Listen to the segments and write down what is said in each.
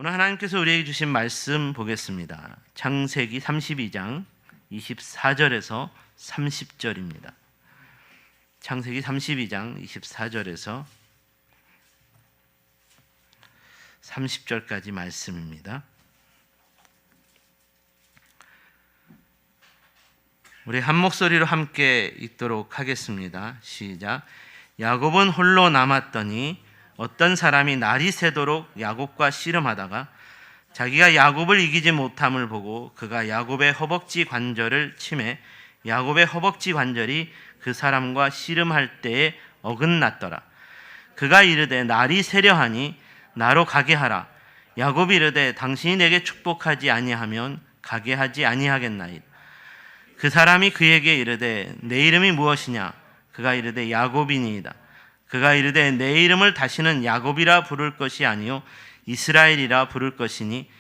오늘 하나님께서 우리에게 주신 말씀 보겠습니다. 창세기 32장 24절에서 30절입니다. 창세기 32장 24절에서 30절까지 말씀입니다. 우리 한 목소리로 함께 읽도록 하겠습니다. 시작. 야곱은 홀로 남았더니 어떤 사람이 날이 새도록 야곱과 씨름하다가 자기가 야곱을 이기지 못함을 보고 그가 야곱의 허벅지 관절을 치매 야곱의 허벅지 관절이 그 사람과 씨름할 때에 어긋났더라. 그가 이르되 날이 새려하니 나로 가게 하라. 야곱이 이르되 당신이 내게 축복하지 아니하면 가게 하지 아니하겠나이다. 그 사람이 그에게 이르되 내 이름이 무엇이냐? 그가 이르되 야곱이니이다. 그가 이르되 내 이름을 다시는 야곱이라 부를 것이 아니요 이스라엘이라 부를 것이니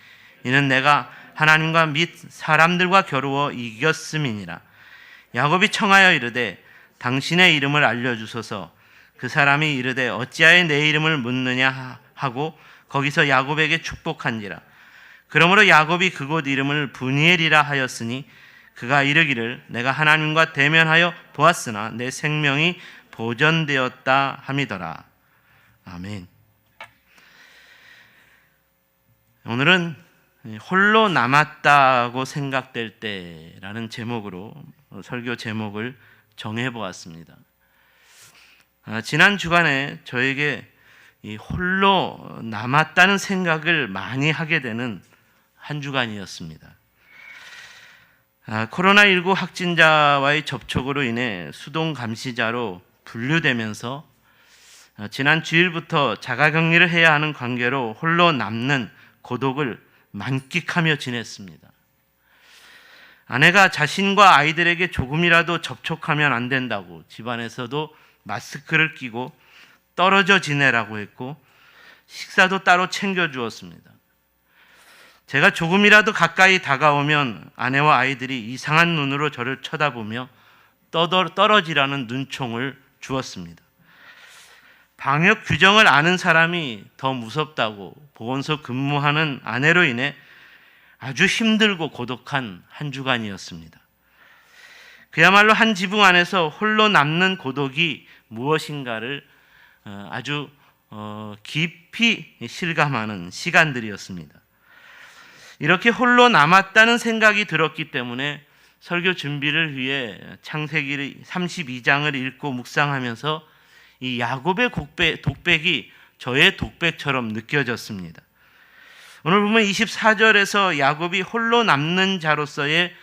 이는 내가 하나님과 및 사람들과 겨루어 이겼음이니라. 야곱이 청하여 이르되 당신의 이름을 알려주소서. 그 사람이 이르되 어찌하여 내 이름을 묻느냐 하고 거기서 야곱에게 축복한지라. 그러므로 야곱이 그곳 이름을 브니엘이라 하였으니 그가 이르기를 내가 하나님과 대면하여 보았으나 내 생명이 보존되었다 함이더라. 아멘. 오늘은 홀로 남았다고 생각될 때라는 제목으로 설교 제목을 정해보았습니다. 지난 주간에 저에게 이 홀로 남았다는 생각을 많이 하게 되는 한 주간이었습니다. 코로나19 확진자와의 접촉으로 인해 수동 감시자로 분류되면서 지난 주일부터 자가격리를 해야 하는 관계로 홀로 남는 고독을 만끽하며 지냈습니다. 아내가 자신과 아이들에게 조금이라도 접촉하면 안 된다고 집안에서도 마스크를 끼고 떨어져 지내라고 했고 식사도 따로 챙겨주었습니다. 제가 조금이라도 가까이 다가오면 아내와 아이들이 이상한 눈으로 저를 쳐다보며 떨어지라는 눈총을 주었습니다. 방역 규정을 아는 사람이 더 무섭다고 보건소 근무하는 아내로 인해 아주 힘들고 고독한 한 주간이었습니다. 그야말로 한 지붕 안에서 홀로 남는 고독이 무엇인가를 아주 깊이 실감하는 시간들이었습니다. 이렇게 홀로 남았다는 생각이 들었기 때문에 설교 준비를 위해 창세기 32장을 읽고 묵상하면서 이 야곱의 독백이 저의 독백처럼 느껴졌습니다. 오늘 보면 24절에서 야곱이 홀로 남는 자로서의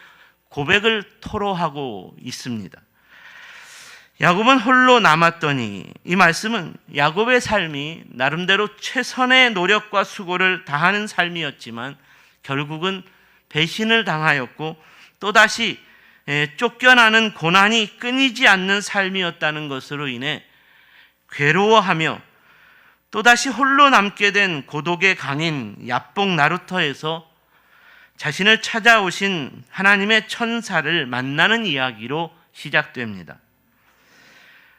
고백을 토로하고 있습니다. 야곱은 홀로 남았더니, 이 말씀은 야곱의 삶이 나름대로 최선의 노력과 수고를 다하는 삶이었지만 결국은 배신을 당하였고 또다시 쫓겨나는 고난이 끊이지 않는 삶이었다는 것으로 인해 괴로워하며 또다시 홀로 남게 된 고독의 강인 야복 나루터에서 자신을 찾아오신 하나님의 천사를 만나는 이야기로 시작됩니다.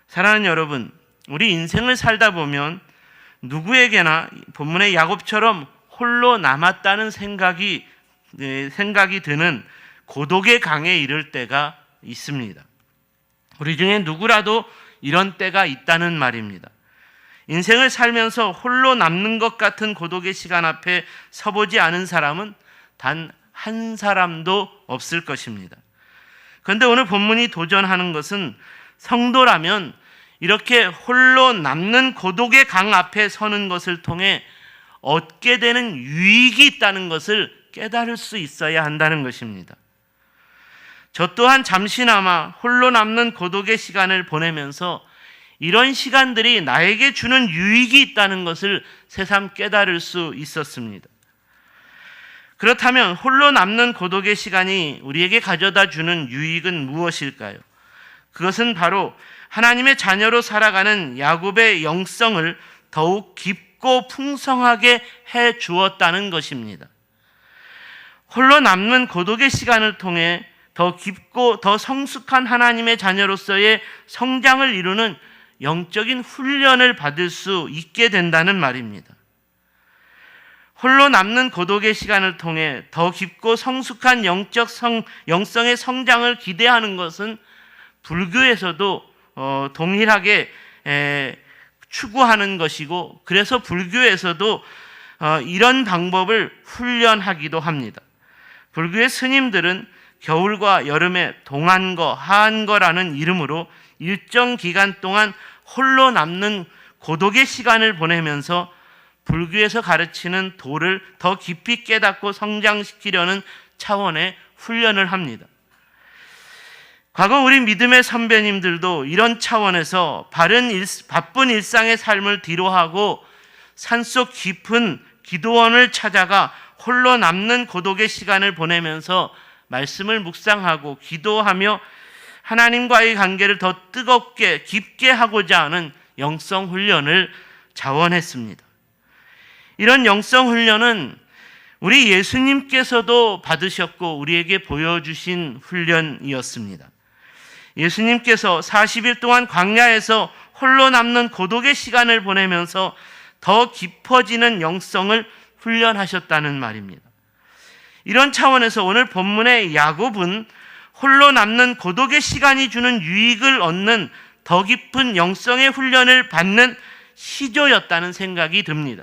사랑하는 여러분, 우리 인생을 살다 보면 누구에게나 본문의 야곱처럼 홀로 남았다는 생각이 드는 고독의 강에 이를 때가 있습니다. 우리 중에 누구라도 이런 때가 있다는 말입니다. 인생을 살면서 홀로 남는 것 같은 고독의 시간 앞에 서보지 않은 사람은 단 한 사람도 없을 것입니다. 그런데 오늘 본문이 도전하는 것은 성도라면 이렇게 홀로 남는 고독의 강 앞에 서는 것을 통해 얻게 되는 유익이 있다는 것을 깨달을 수 있어야 한다는 것입니다. 저 또한 잠시나마 홀로 남는 고독의 시간을 보내면서 이런 시간들이 나에게 주는 유익이 있다는 것을 새삼 깨달을 수 있었습니다. 그렇다면 홀로 남는 고독의 시간이 우리에게 가져다 주는 유익은 무엇일까요? 그것은 바로 하나님의 자녀로 살아가는 야곱의 영성을 더욱 깊고 풍성하게 해 주었다는 것입니다. 홀로 남는 고독의 시간을 통해 더 깊고 더 성숙한 하나님의 자녀로서의 성장을 이루는 영적인 훈련을 받을 수 있게 된다는 말입니다. 홀로 남는 고독의 시간을 통해 더 깊고 성숙한 영성의 성장을 기대하는 것은 불교에서도 동일하게 추구하는 것이고, 그래서 불교에서도 이런 방법을 훈련하기도 합니다. 불교의 스님들은 겨울과 여름에 동안거, 하안거라는 이름으로 일정 기간 동안 홀로 남는 고독의 시간을 보내면서 불교에서 가르치는 도를 더 깊이 깨닫고 성장시키려는 차원의 훈련을 합니다. 과거 우리 믿음의 선배님들도 이런 차원에서 바쁜 일상의 삶을 뒤로하고 산속 깊은 기도원을 찾아가 홀로 남는 고독의 시간을 보내면서 말씀을 묵상하고 기도하며 하나님과의 관계를 더 뜨겁게 깊게 하고자 하는 영성 훈련을 자원했습니다. 이런 영성 훈련은 우리 예수님께서도 받으셨고 우리에게 보여주신 훈련이었습니다. 예수님께서 40일 동안 광야에서 홀로 남는 고독의 시간을 보내면서 더 깊어지는 영성을 훈련하셨다는 말입니다. 이런 차원에서 오늘 본문의 야곱은 홀로 남는 고독의 시간이 주는 유익을 얻는 더 깊은 영성의 훈련을 받는 시조였다는 생각이 듭니다.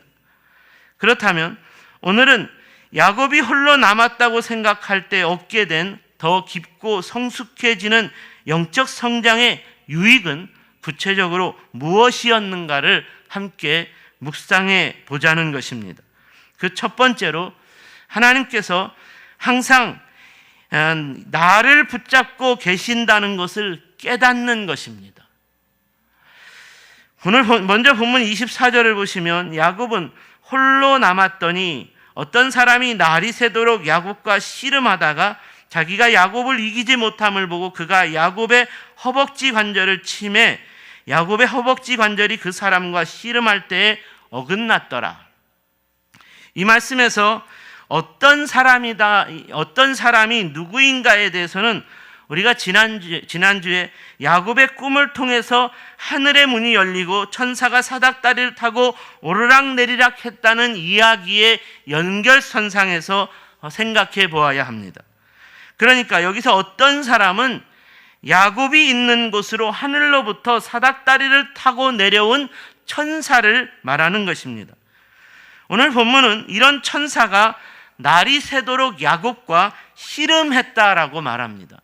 그렇다면 오늘은 야곱이 홀로 남았다고 생각할 때 얻게 된 더 깊고 성숙해지는 영적 성장의 유익은 구체적으로 무엇이었는가를 함께 묵상해 보자는 것입니다. 그 첫 번째로 하나님께서 항상 나를 붙잡고 계신다는 것을 깨닫는 것입니다. 오늘 먼저 본문 24절을 보시면 야곱은 홀로 남았더니 어떤 사람이 날이 새도록 야곱과 씨름하다가 자기가 야곱을 이기지 못함을 보고 그가 야곱의 허벅지 관절을 치매 야곱의 허벅지 관절이 그 사람과 씨름할 때에 어긋났더라. 이 말씀에서 어떤 사람이 누구인가에 대해서는 우리가 지난주에 야곱의 꿈을 통해서 하늘의 문이 열리고 천사가 사닥다리를 타고 오르락내리락 했다는 이야기의 연결선상에서 생각해 보아야 합니다. 그러니까 여기서 어떤 사람은 야곱이 있는 곳으로 하늘로부터 사닥다리를 타고 내려온 천사를 말하는 것입니다. 오늘 본문은 이런 천사가 날이 새도록 야곱과 씨름했다라고 말합니다.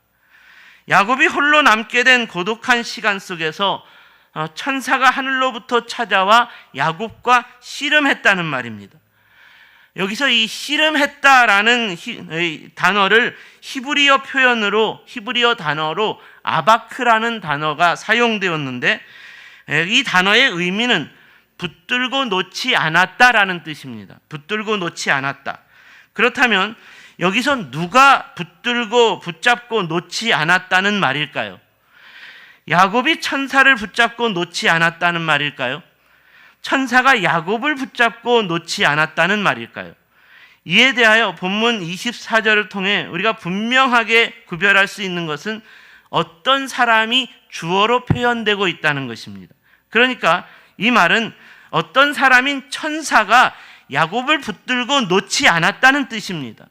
야곱이 홀로 남게 된 고독한 시간 속에서 천사가 하늘로부터 찾아와 야곱과 씨름했다는 말입니다. 여기서 이 씨름했다라는 단어를 히브리어 단어로 아바크라는 단어가 사용되었는데 이 단어의 의미는 붙들고 놓지 않았다라는 뜻입니다. 붙들고 놓지 않았다. 그렇다면 여기서 누가 붙잡고 놓지 않았다는 말일까요? 야곱이 천사를 붙잡고 놓지 않았다는 말일까요? 천사가 야곱을 붙잡고 놓지 않았다는 말일까요? 이에 대하여 본문 24절을 통해 우리가 분명하게 구별할 수 있는 것은 어떤 사람이 주어로 표현되고 있다는 것입니다. 그러니까 이 말은 어떤 사람인 천사가 야곱을 붙들고 놓지 않았다는 뜻입니다.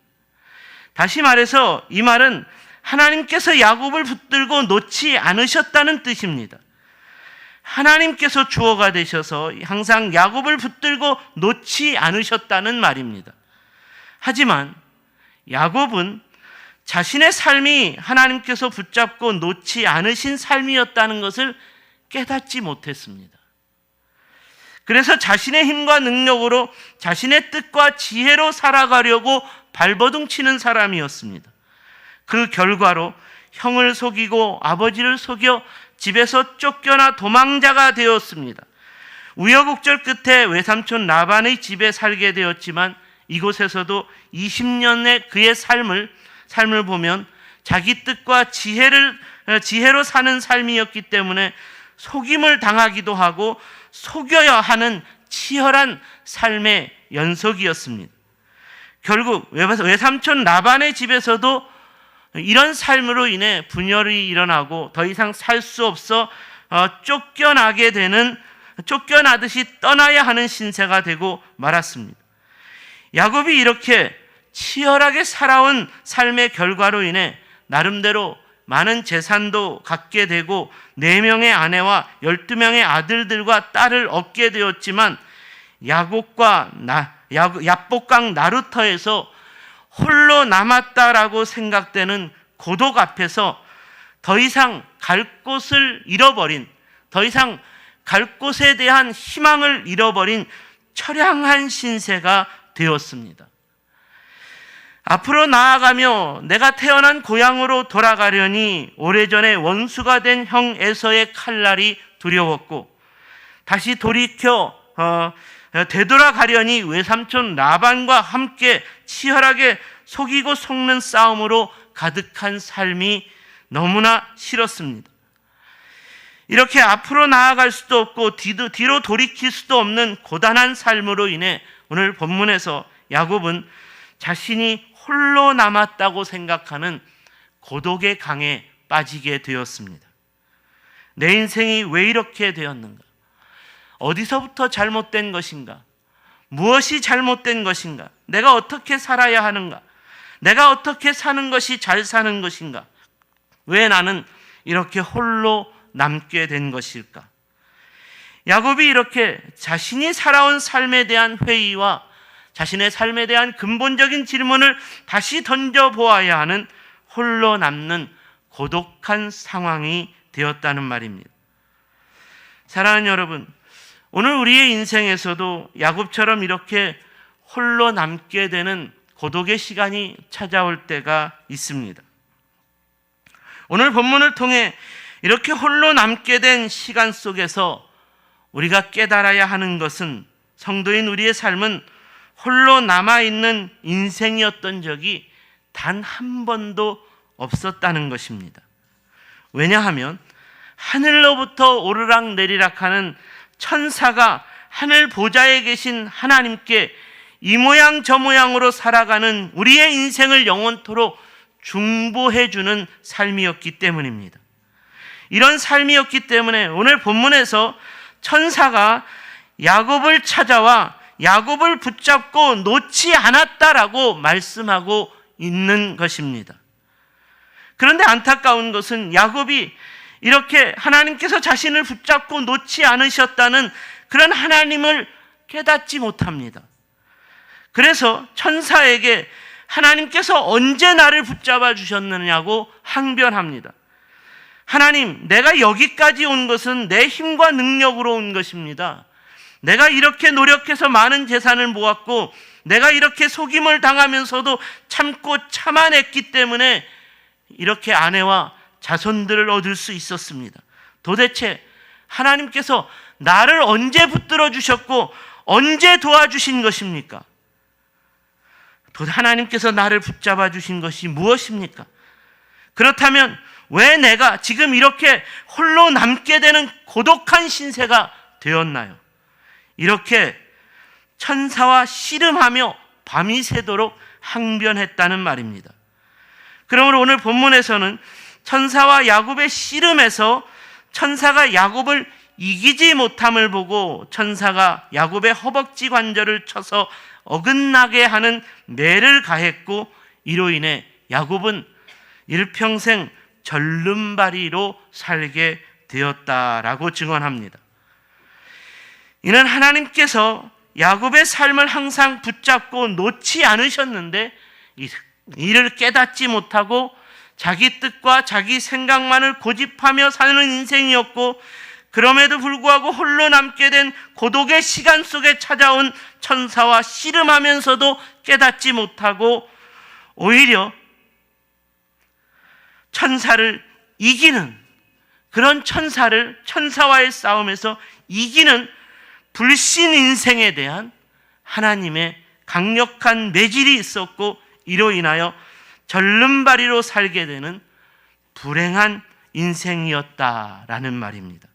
다시 말해서 이 말은 하나님께서 야곱을 붙들고 놓지 않으셨다는 뜻입니다. 하나님께서 주어가 되셔서 항상 야곱을 붙들고 놓지 않으셨다는 말입니다. 하지만 야곱은 자신의 삶이 하나님께서 붙잡고 놓지 않으신 삶이었다는 것을 깨닫지 못했습니다. 그래서 자신의 힘과 능력으로 자신의 뜻과 지혜로 살아가려고 발버둥치는 사람이었습니다. 그 결과로 형을 속이고 아버지를 속여 집에서 쫓겨나 도망자가 되었습니다. 우여곡절 끝에 외삼촌 라반의 집에 살게 되었지만 이곳에서도 20년의 그의 삶을 보면 자기 뜻과 지혜로 사는 삶이었기 때문에 속임을 당하기도 하고 속여야 하는 치열한 삶의 연속이었습니다. 결국 외삼촌 라반의 집에서도 이런 삶으로 인해 분열이 일어나고 더 이상 살 수 없어 쫓겨나듯이 떠나야 하는 신세가 되고 말았습니다. 야곱이 이렇게 치열하게 살아온 삶의 결과로 인해 나름대로 많은 재산도 갖게 되고 4명의 아내와 12명의 아들들과 딸을 얻게 되었지만 야복강 나루터에서 홀로 남았다라고 생각되는 고독 앞에서 더 이상 갈 곳을 잃어버린, 더 이상 갈 곳에 대한 희망을 잃어버린 처량한 신세가 되었습니다. 앞으로 나아가며 내가 태어난 고향으로 돌아가려니 오래전에 원수가 된 형 에서의 칼날이 두려웠고, 다시 되돌아가려니 외삼촌 라반과 함께 치열하게 속이고 속는 싸움으로 가득한 삶이 너무나 싫었습니다. 이렇게 앞으로 나아갈 수도 없고 뒤로 돌이킬 수도 없는 고단한 삶으로 인해 오늘 본문에서 야곱은 자신이 홀로 남았다고 생각하는 고독의 강에 빠지게 되었습니다. 내 인생이 왜 이렇게 되었는가? 어디서부터 잘못된 것인가? 무엇이 잘못된 것인가? 내가 어떻게 살아야 하는가? 내가 어떻게 사는 것이 잘 사는 것인가? 왜 나는 이렇게 홀로 남게 된 것일까? 야곱이 이렇게 자신이 살아온 삶에 대한 회의와 자신의 삶에 대한 근본적인 질문을 다시 던져보아야 하는 홀로 남는 고독한 상황이 되었다는 말입니다. 사랑하는 여러분, 오늘 우리의 인생에서도 야곱처럼 이렇게 홀로 남게 되는 고독의 시간이 찾아올 때가 있습니다. 오늘 본문을 통해 이렇게 홀로 남게 된 시간 속에서 우리가 깨달아야 하는 것은, 성도인 우리의 삶은 홀로 남아있는 인생이었던 적이 단 한 번도 없었다는 것입니다. 왜냐하면 하늘로부터 오르락 내리락하는 천사가 하늘 보좌에 계신 하나님께 이 모양 저 모양으로 살아가는 우리의 인생을 영원토록 중보해주는 삶이었기 때문입니다. 이런 삶이었기 때문에 오늘 본문에서 천사가 야곱을 찾아와 야곱을 붙잡고 놓지 않았다라고 말씀하고 있는 것입니다. 그런데 안타까운 것은 야곱이 이렇게 하나님께서 자신을 붙잡고 놓지 않으셨다는 그런 하나님을 깨닫지 못합니다. 그래서 천사에게 하나님께서 언제 나를 붙잡아 주셨느냐고 항변합니다. 하나님, 내가 여기까지 온 것은 내 힘과 능력으로 온 것입니다. 내가 이렇게 노력해서 많은 재산을 모았고 내가 이렇게 속임을 당하면서도 참고 참아냈기 때문에 이렇게 아내와 자손들을 얻을 수 있었습니다. 도대체 하나님께서 나를 언제 붙들어 주셨고 언제 도와주신 것입니까? 하나님께서 나를 붙잡아 주신 것이 무엇입니까? 그렇다면 왜 내가 지금 이렇게 홀로 남게 되는 고독한 신세가 되었나요? 이렇게 천사와 씨름하며 밤이 새도록 항변했다는 말입니다. 그러므로 오늘 본문에서는 천사와 야곱의 씨름에서 천사가 야곱을 이기지 못함을 보고 천사가 야곱의 허벅지 관절을 쳐서 어긋나게 하는 매를 가했고, 이로 인해 야곱은 일평생 절름발이로 살게 되었다라고 증언합니다. 이는 하나님께서 야곱의 삶을 항상 붙잡고 놓지 않으셨는데 이를 깨닫지 못하고 자기 뜻과 자기 생각만을 고집하며 사는 인생이었고, 그럼에도 불구하고 홀로 남게 된 고독의 시간 속에 찾아온 천사와 씨름하면서도 깨닫지 못하고 오히려 천사를 이기는, 그런 천사와의 싸움에서 이기는 불신 인생에 대한 하나님의 강력한 매질이 있었고, 이로 인하여 절름발이로 살게 되는 불행한 인생이었다라는 말입니다.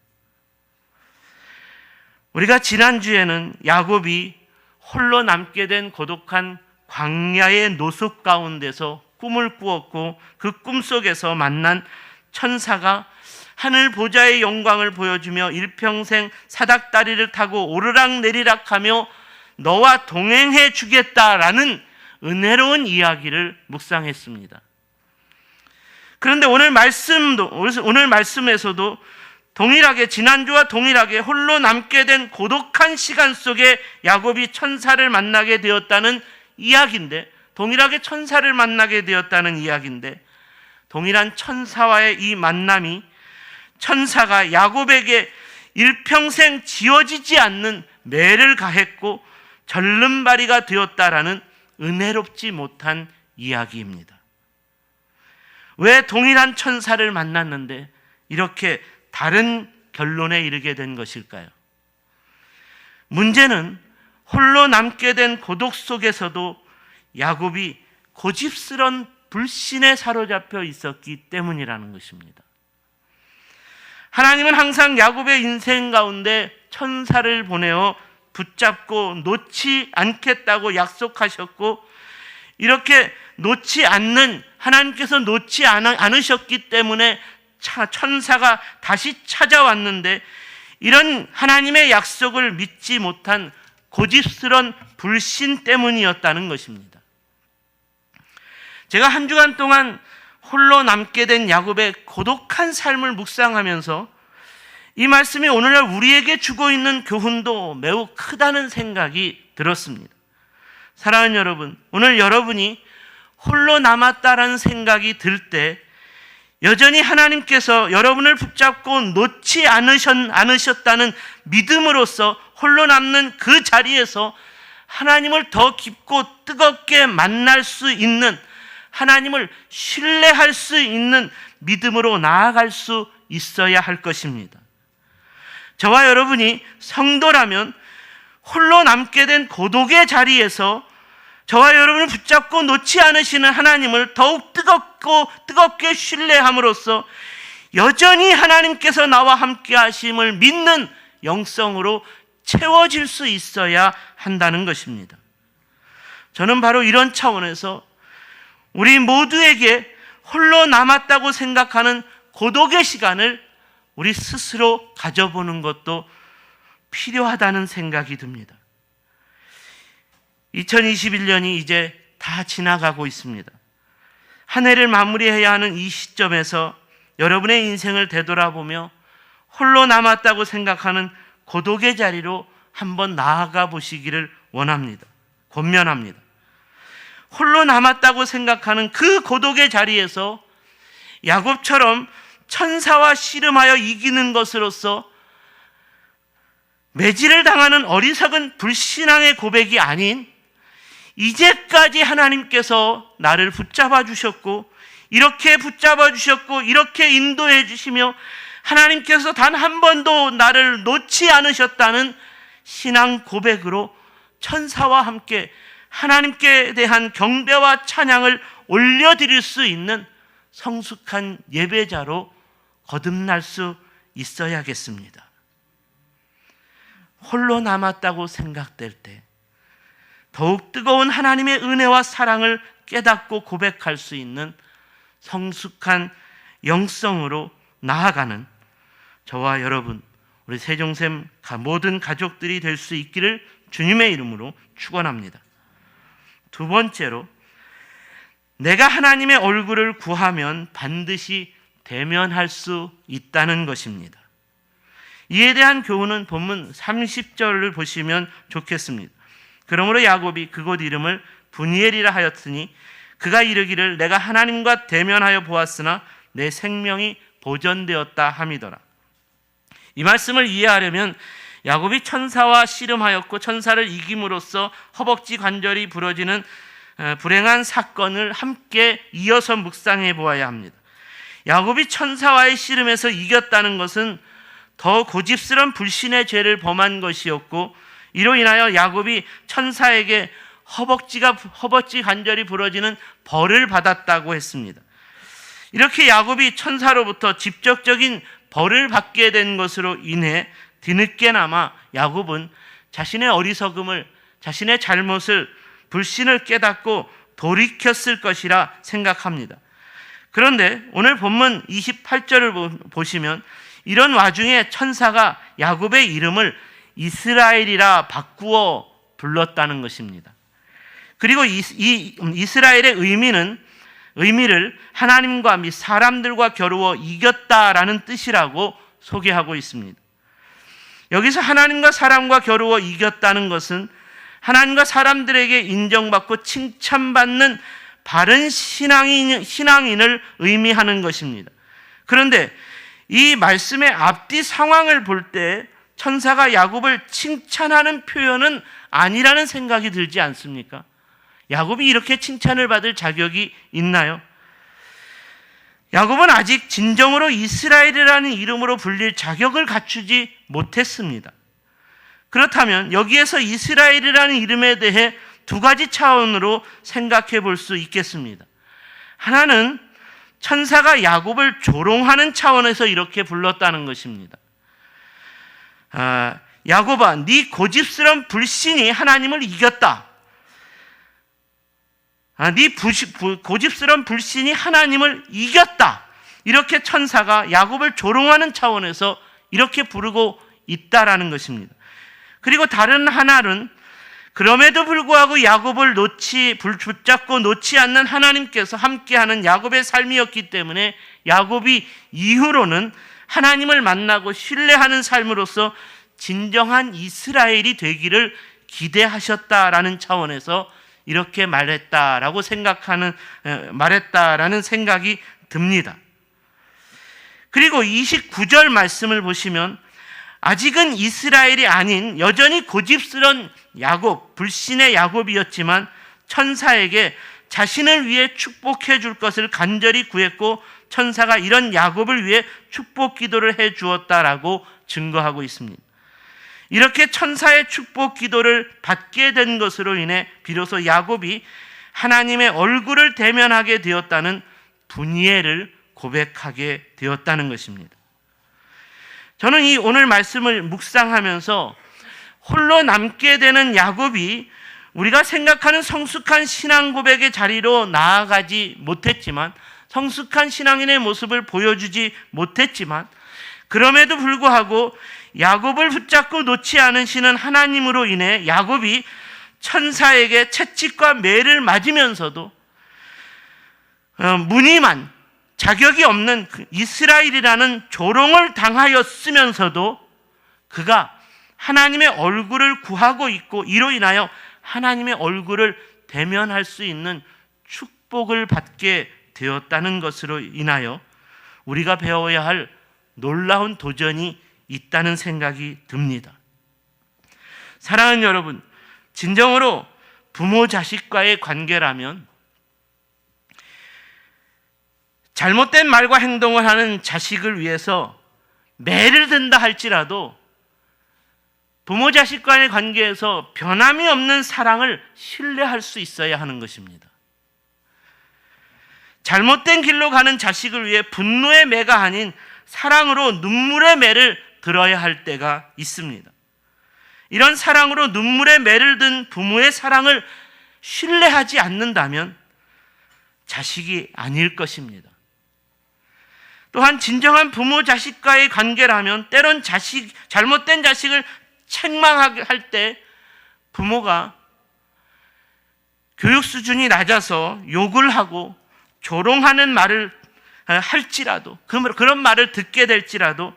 우리가 지난주에는 야곱이 홀로 남게 된 고독한 광야의 노숙 가운데서 꿈을 꾸었고, 그 꿈속에서 만난 천사가 하늘 보좌의 영광을 보여주며 일평생 사닥다리를 타고 오르락 내리락하며 너와 동행해 주겠다라는 은혜로운 이야기를 묵상했습니다. 그런데 오늘 말씀에서도 지난주와 동일하게 홀로 남게 된 고독한 시간 속에 야곱이 천사를 만나게 되었다는 이야기인데, 동일하게 천사를 만나게 되었다는 이야기인데, 동일한 천사와의 이 만남이 천사가 야곱에게 일평생 지워지지 않는 매를 가했고 절름발이가 되었다라는 은혜롭지 못한 이야기입니다. 왜 동일한 천사를 만났는데 이렇게 다른 결론에 이르게 된 것일까요? 문제는 홀로 남게 된 고독 속에서도 야곱이 고집스런 불신에 사로잡혀 있었기 때문이라는 것입니다. 하나님은 항상 야곱의 인생 가운데 천사를 보내어 붙잡고 놓지 않겠다고 약속하셨고, 이렇게 하나님께서 놓지 않으셨기 때문에 천사가 다시 찾아왔는데, 이런 하나님의 약속을 믿지 못한 고집스런 불신 때문이었다는 것입니다. 제가 한 주간 동안 홀로 남게 된 야곱의 고독한 삶을 묵상하면서 이 말씀이 오늘날 우리에게 주고 있는 교훈도 매우 크다는 생각이 들었습니다. 사랑하는 여러분, 오늘 여러분이 홀로 남았다라는 생각이 들 때 여전히 하나님께서 여러분을 붙잡고 놓지 않으셨다는 믿음으로써 홀로 남는 그 자리에서 하나님을 더 깊고 뜨겁게 만날 수 있는, 하나님을 신뢰할 수 있는 믿음으로 나아갈 수 있어야 할 것입니다. 저와 여러분이 성도라면 홀로 남게 된 고독의 자리에서 저와 여러분을 붙잡고 놓지 않으시는 하나님을 더욱 뜨겁게 신뢰함으로써 여전히 하나님께서 나와 함께 하심을 믿는 영성으로 채워질 수 있어야 한다는 것입니다. 저는 바로 이런 차원에서 우리 모두에게 홀로 남았다고 생각하는 고독의 시간을 우리 스스로 가져보는 것도 필요하다는 생각이 듭니다. 2021년이 이제 다 지나가고 있습니다. 한 해를 마무리해야 하는 이 시점에서 여러분의 인생을 되돌아보며 홀로 남았다고 생각하는 고독의 자리로 한번 나아가 보시기를 원합니다. 권면합니다. 홀로 남았다고 생각하는 그 고독의 자리에서 야곱처럼 천사와 씨름하여 이기는 것으로서 매질을 당하는 어리석은 불신앙의 고백이 아닌, 이제까지 하나님께서 나를 붙잡아 주셨고 이렇게 인도해 주시며 하나님께서 단 한 번도 나를 놓지 않으셨다는 신앙 고백으로 천사와 함께 하나님께 대한 경배와 찬양을 올려드릴 수 있는 성숙한 예배자로 거듭날 수 있어야겠습니다. 홀로 남았다고 생각될 때 더욱 뜨거운 하나님의 은혜와 사랑을 깨닫고 고백할 수 있는 성숙한 영성으로 나아가는 저와 여러분, 우리 세종샘 모든 가족들이 될 수 있기를 주님의 이름으로 축원합니다. 두 번째로, 내가 하나님의 얼굴을 구하면 반드시 대면할 수 있다는 것입니다. 이에 대한 교훈은 본문 30절을 보시면 좋겠습니다. 그러므로 야곱이 그곳 이름을 분이엘이라 하였으니 그가 이르기를 내가 하나님과 대면하여 보았으나 내 생명이 보전되었다 함이더라. 이 말씀을 이해하려면 야곱이 천사와 씨름하였고 천사를 이김으로써 허벅지 관절이 부러지는 불행한 사건을 함께 이어서 묵상해 보아야 합니다. 야곱이 천사와의 씨름에서 이겼다는 것은 더 고집스러운 불신의 죄를 범한 것이었고, 이로 인하여 야곱이 천사에게 허벅지 관절이 부러지는 벌을 받았다고 했습니다. 이렇게 야곱이 천사로부터 직접적인 벌을 받게 된 것으로 인해 뒤늦게나마 야곱은 자신의 어리석음을, 자신의 잘못을, 불신을 깨닫고 돌이켰을 것이라 생각합니다. 그런데 오늘 본문 28절을 보시면 이런 와중에 천사가 야곱의 이름을 이스라엘이라 바꾸어 불렀다는 것입니다. 그리고 이 이스라엘의 의미를 하나님과 및 사람들과 겨루어 이겼다라는 뜻이라고 소개하고 있습니다. 여기서 하나님과 사람과 겨루어 이겼다는 것은 하나님과 사람들에게 인정받고 칭찬받는 바른 신앙인을 의미하는 것입니다. 그런데 이 말씀의 앞뒤 상황을 볼 때 천사가 야곱을 칭찬하는 표현은 아니라는 생각이 들지 않습니까? 야곱이 이렇게 칭찬을 받을 자격이 있나요? 야곱은 아직 진정으로 이스라엘이라는 이름으로 불릴 자격을 갖추지 못했습니다. 그렇다면 여기에서 이스라엘이라는 이름에 대해 두 가지 차원으로 생각해 볼 수 있겠습니다. 하나는 천사가 야곱을 조롱하는 차원에서 이렇게 불렀다는 것입니다. 야곱아, 네 고집스러운 불신이 하나님을 이겼다. 네 고집스러운 불신이 하나님을 이겼다. 이렇게 천사가 야곱을 조롱하는 차원에서 이렇게 부르고 있다라는 것입니다. 그리고 다른 하나는 그럼에도 불구하고 야곱을 붙잡고 놓지 않는 하나님께서 함께하는 야곱의 삶이었기 때문에 야곱이 이후로는 하나님을 만나고 신뢰하는 삶으로서 진정한 이스라엘이 되기를 기대하셨다라는 차원에서 이렇게 말했다라는 생각이 듭니다. 그리고 29절 말씀을 보시면 아직은 이스라엘이 아닌 여전히 고집스러운 야곱, 불신의 야곱이었지만 천사에게 자신을 위해 축복해 줄 것을 간절히 구했고 천사가 이런 야곱을 위해 축복 기도를 해 주었다라고 증거하고 있습니다. 이렇게 천사의 축복 기도를 받게 된 것으로 인해 비로소 야곱이 하나님의 얼굴을 대면하게 되었다는 분이엘을 고백하게 되었다는 것입니다. 저는 이 오늘 말씀을 묵상하면서 홀로 남게 되는 야곱이 우리가 생각하는 성숙한 신앙 고백의 자리로 나아가지 못했지만, 성숙한 신앙인의 모습을 보여주지 못했지만, 그럼에도 불구하고 야곱을 붙잡고 놓지 않으시는 하나님으로 인해 야곱이 천사에게 채찍과 매를 맞으면서도 무늬만 자격이 없는 이스라엘이라는 조롱을 당하였으면서도 그가 하나님의 얼굴을 구하고 있고 이로 인하여 하나님의 얼굴을 대면할 수 있는 축복을 받게 되었다는 것으로 인하여 우리가 배워야 할 놀라운 도전이 있다는 생각이 듭니다. 사랑하는 여러분, 진정으로 부모 자식과의 관계라면 잘못된 말과 행동을 하는 자식을 위해서 매를 든다 할지라도 부모 자식 간의 관계에서 변함이 없는 사랑을 신뢰할 수 있어야 하는 것입니다. 잘못된 길로 가는 자식을 위해 분노의 매가 아닌 사랑으로 눈물의 매를 들어야 할 때가 있습니다. 이런 사랑으로 눈물의 매를 든 부모의 사랑을 신뢰하지 않는다면 자식이 아닐 것입니다. 또한 진정한 부모 자식과의 관계라면 때론 잘못된 자식을 책망하게 할 때 부모가 교육 수준이 낮아서 욕을 하고 조롱하는 말을 할지라도, 그런 말을 듣게 될지라도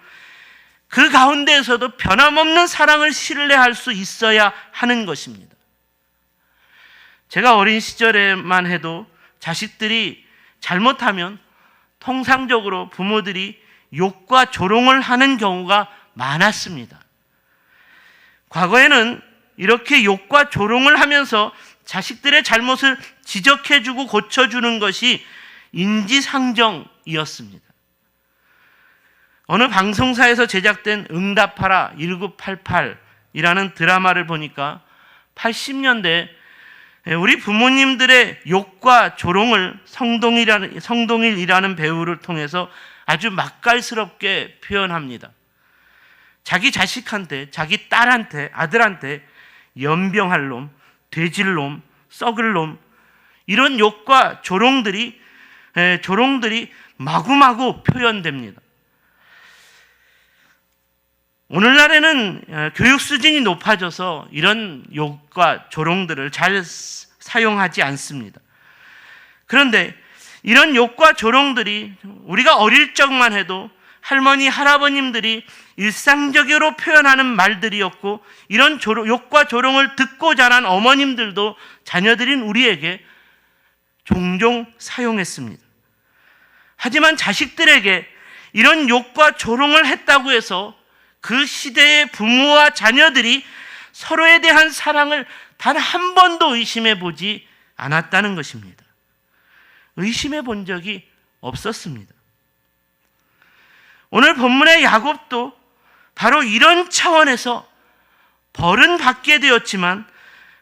그 가운데에서도 변함없는 사랑을 신뢰할 수 있어야 하는 것입니다. 제가 어린 시절에만 해도 자식들이 잘못하면 통상적으로 부모들이 욕과 조롱을 하는 경우가 많았습니다. 과거에는 이렇게 욕과 조롱을 하면서 자식들의 잘못을 지적해주고 고쳐주는 것이 인지상정이었습니다. 어느 방송사에서 제작된 응답하라 1988이라는 드라마를 보니까 80년대 우리 부모님들의 욕과 조롱을 성동일이라는 배우를 통해서 아주 맛깔스럽게 표현합니다. 자기 자식한테, 자기 딸한테, 아들한테 연병할 놈, 돼질 놈, 썩을 놈, 이런 욕과 조롱들이 마구마구 표현됩니다. 오늘날에는 교육 수준이 높아져서 이런 욕과 조롱들을 잘 사용하지 않습니다. 그런데 이런 욕과 조롱들이 우리가 어릴 적만 해도 할머니, 할아버님들이 일상적으로 표현하는 말들이었고, 이런 욕과 조롱을 듣고 자란 어머님들도 자녀들인 우리에게 종종 사용했습니다. 하지만 자식들에게 이런 욕과 조롱을 했다고 해서 그 시대의 부모와 자녀들이 서로에 대한 사랑을 단 한 번도 의심해 보지 않았다는 것입니다. 의심해 본 적이 없었습니다. 오늘 본문의 야곱도 바로 이런 차원에서 벌은 받게 되었지만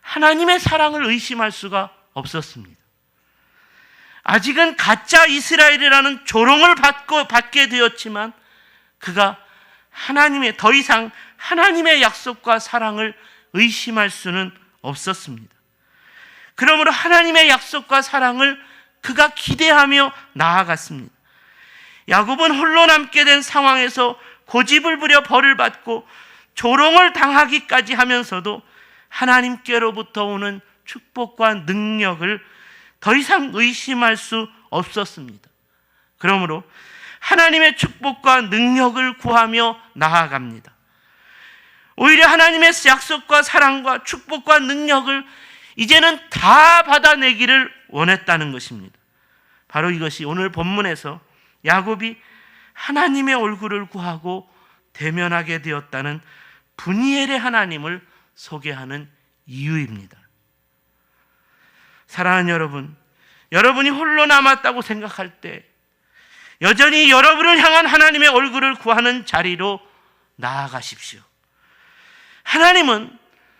하나님의 사랑을 의심할 수가 없었습니다. 아직은 가짜 이스라엘이라는 조롱을 받게 되었지만 그가 더 이상 하나님의 약속과 사랑을 의심할 수는 없었습니다. 그러므로 하나님의 약속과 사랑을 그가 기대하며 나아갔습니다. 야곱은 홀로 남게 된 상황에서 고집을 부려 벌을 받고 조롱을 당하기까지 하면서도 하나님께로부터 오는 축복과 능력을 더 이상 의심할 수 없었습니다. 그러므로 하나님의 축복과 능력을 구하며 나아갑니다. 오히려 하나님의 약속과 사랑과 축복과 능력을 이제는 다 받아내기를 원했다는 것입니다. 바로 이것이 오늘 본문에서 야곱이 하나님의 얼굴을 구하고 대면하게 되었다는 분이엘의 하나님을 소개하는 이유입니다. 사랑하는 여러분, 여러분이 홀로 남았다고 생각할 때 여전히 여러분을 향한 하나님의 얼굴을 구하는 자리로 나아가십시오.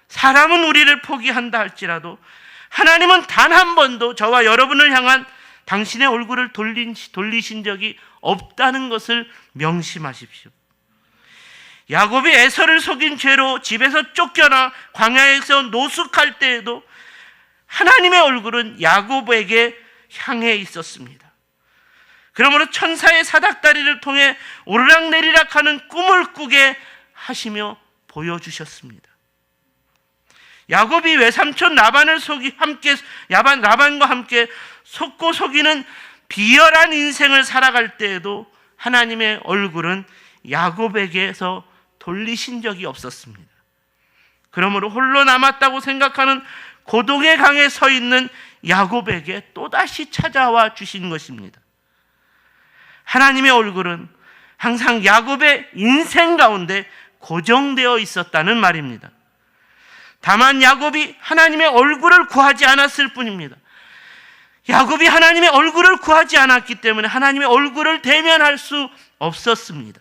사람은 우리를 포기한다 할지라도 하나님은 단 한 번도 저와 여러분을 향한 당신의 얼굴을 돌리신 적이 없다는 것을 명심하십시오. 야곱이 에서를 속인 죄로 집에서 쫓겨나 광야에서 노숙할 때에도 하나님의 얼굴은 야곱에게 향해 있었습니다. 그러므로 천사의 사닥다리를 통해 오르락내리락하는 꿈을 꾸게 하시며 보여주셨습니다. 야곱이 외삼촌 라반과 함께 속고 속이는 비열한 인생을 살아갈 때에도 하나님의 얼굴은 야곱에게서 돌리신 적이 없었습니다. 그러므로 홀로 남았다고 생각하는 고독의 강에 서 있는 야곱에게 또다시 찾아와 주신 것입니다. 하나님의 얼굴은 항상 야곱의 인생 가운데 고정되어 있었다는 말입니다. 다만 야곱이 하나님의 얼굴을 구하지 않았을 뿐입니다. 야곱이 하나님의 얼굴을 구하지 않았기 때문에 하나님의 얼굴을 대면할 수 없었습니다.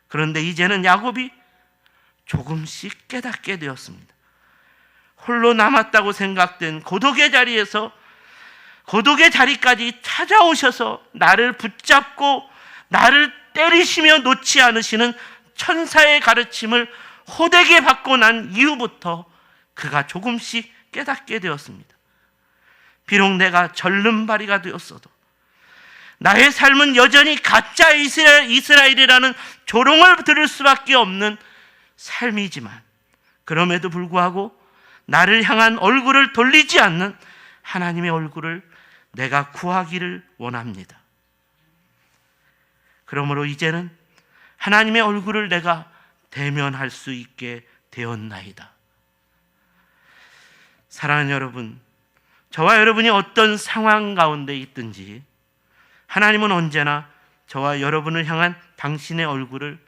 그런데 이제는 야곱이 조금씩 깨닫게 되었습니다. 홀로 남았다고 생각된 고독의 자리까지 찾아오셔서 나를 붙잡고 나를 때리시며 놓지 않으시는 천사의 가르침을 호되게 받고 난 이후부터 그가 조금씩 깨닫게 되었습니다. 비록 내가 절름발이가 되었어도 나의 삶은 여전히 가짜 이스라엘이라는 조롱을 들을 수밖에 없는 삶이지만 그럼에도 불구하고 나를 향한 얼굴을 돌리지 않는 하나님의 얼굴을 내가 구하기를 원합니다. 그러므로 이제는 하나님의 얼굴을 내가 대면할 수 있게 되었나이다. 사랑하는 여러분, 저와 여러분이 어떤 상황 가운데 있든지 하나님은 언제나 저와 여러분을 향한 당신의 얼굴을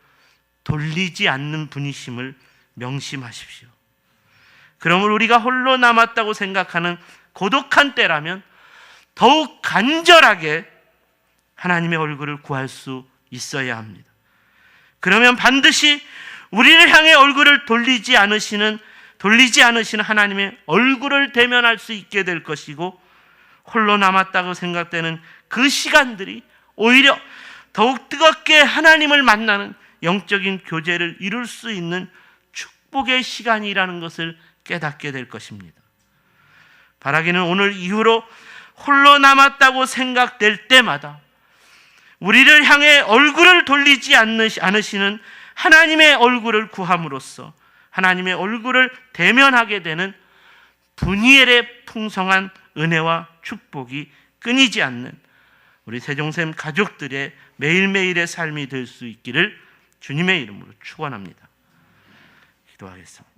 돌리지 않는 분이심을 명심하십시오. 그러므로 우리가 홀로 남았다고 생각하는 고독한 때라면 더욱 간절하게 하나님의 얼굴을 구할 수 있어야 합니다. 그러면 반드시 우리를 향해 얼굴을 돌리지 않으시는 하나님의 얼굴을 대면할 수 있게 될 것이고, 홀로 남았다고 생각되는 그 시간들이 오히려 더욱 뜨겁게 하나님을 만나는 영적인 교제를 이룰 수 있는 축복의 시간이라는 것을 깨닫게 될 것입니다. 바라기는 오늘 이후로 홀로 남았다고 생각될 때마다 우리를 향해 얼굴을 돌리지 않으시는 하나님의 얼굴을 구함으로써 하나님의 얼굴을 대면하게 되는 분이엘의 풍성한 은혜와 축복이 끊이지 않는 우리 세종샘 가족들의 매일매일의 삶이 될 수 있기를 주님의 이름으로 축원합니다. 기도하겠습니다.